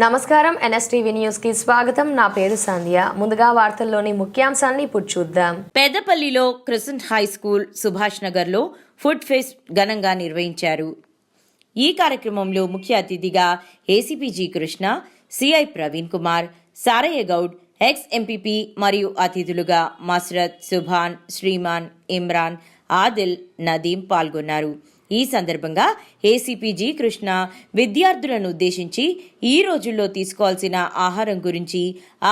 నమస్కారం NSTV news కి స్వాగతం. నా పేరు సంధ్య. ముందుగా వార్తల్లోని ముఖ్యాంశాలను ఇప్పుడు చూద్దాం. పెద్దపల్లిలో crescent high school, Subhash Nagar లో ఫుడ్ ఫెస్ట్ ఘనంగా నిర్వహించారు. ఈ కార్యక్రమంలో ముఖ్య అతిథిగా ACP G Krishna, CI Praveen Kumar, Sarayya Goud, ex MPP మరియు అతిథులుగా మస్రత్, సుభాన్, శ్రీమాన్, ఇమ్రాన్, ఆదిల్, నదీం పాల్గొన్నారు. ఈ సందర్భంగా ఏసీపీ జి కృష్ణ విద్యార్థులను ఉద్దేశించి ఈ రోజుల్లో తీసుకోవాల్సిన ఆహారం గురించి,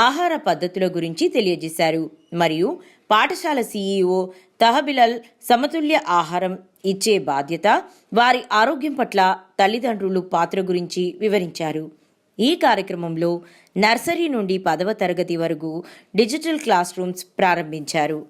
ఆహార పద్ధతుల గురించి తెలియజేశారు. మరియు పాఠశాల సీఈఓ తహబిలల్ సమతుల్య ఆహారం ఇచ్చే బాధ్యత, వారి ఆరోగ్యం పట్ల తల్లిదండ్రులు పాత్ర గురించి వివరించారు. ఈ కార్యక్రమంలో నర్సరీ నుండి 10వ తరగతి వరకు డిజిటల్ క్లాస్ రూమ్స్ ప్రారంభించారు.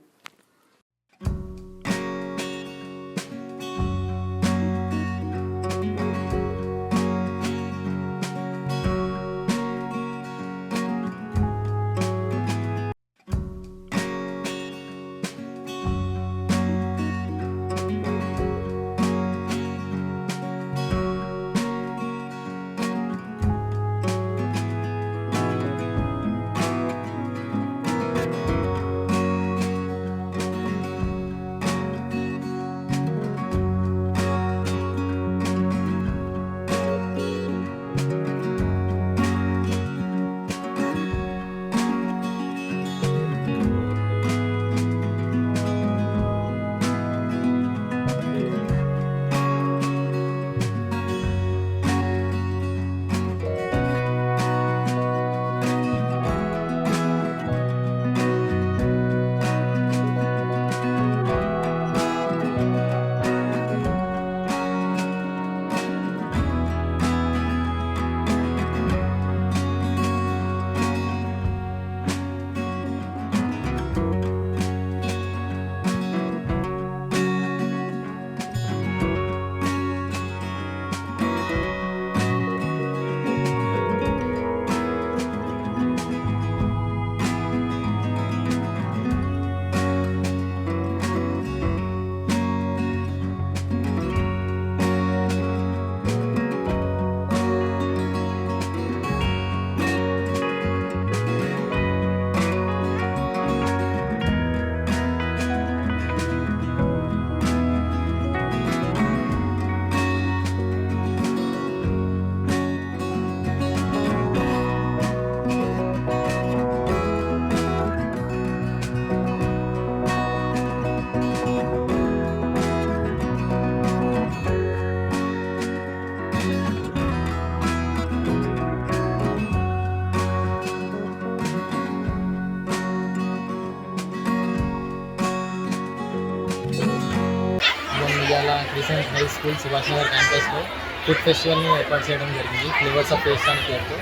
Crescent high school Subhash Nagar క్యాంపస్లో ఫుడ్ ఫెస్టివల్ని ఏర్పాటు చేయడం జరిగింది. ఫ్లేవర్స్ ఆఫ్ టేస్ట్ అని పేరుతో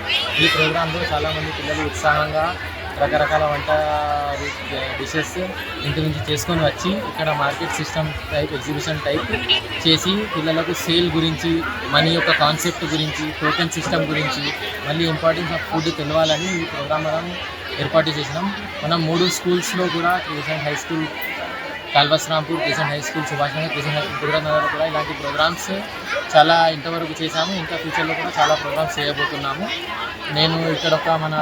ఈ ప్రోగ్రాంలో చాలామంది పిల్లలు ఉత్సాహంగా రకరకాల వంట డిషెస్ ఇంటి నుంచి చేసుకొని వచ్చి ఇక్కడ market system type, exhibition type చేసి పిల్లలకు సేల్ గురించి, మనీ యొక్క కాన్సెప్ట్ గురించి, టోకెన్ సిస్టమ్ గురించి, మళ్ళీ ఇంపార్టెన్స్ ఆఫ్ ఫుడ్ తెలవాలని ఈ ప్రోగ్రామ్ మనం ఏర్పాటు చేసినాం. మనం 3 స్కూల్స్లో కూడా crescent high school Kalvasrampur, crescent high school, Subhash Nagar, crescent high school Nagar కూడా ఇలాంటి ప్రోగ్రామ్స్ చాలా ఇంతవరకు చేశాము. ఇంకా ఫ్యూచర్లో కూడా చాలా ప్రోగ్రామ్స్ చేయబోతున్నాము. నేను ఇక్కడ ఒక మన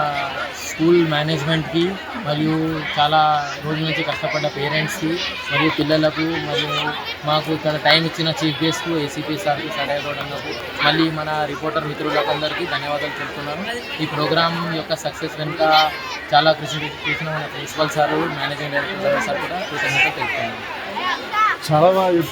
స్కూల్ మేనేజ్మెంట్కి మరియు చాలా రోజుల నుంచి కష్టపడ్డ పేరెంట్స్కి మరియు పిల్లలకు మరియు మాకు ఇక్కడ టైం ఇచ్చిన చీఫ్ గెస్ట్కు, ఏసీపీ సార్కి, సారయ్య గౌడ్ అన్నకు, మళ్ళీ మన రిపోర్టర్ మిత్రులకు అందరికీ ధన్యవాదాలు చెప్తున్నాను. ఈ ప్రోగ్రామ్ యొక్క సక్సెస్ వెనుక చాలా కృషి చేసిన మన principal sir, managing director sir కూడా కృతజ్ఞతలు తెలుపుతున్నాను. చాలా బాగా చెప్పింది.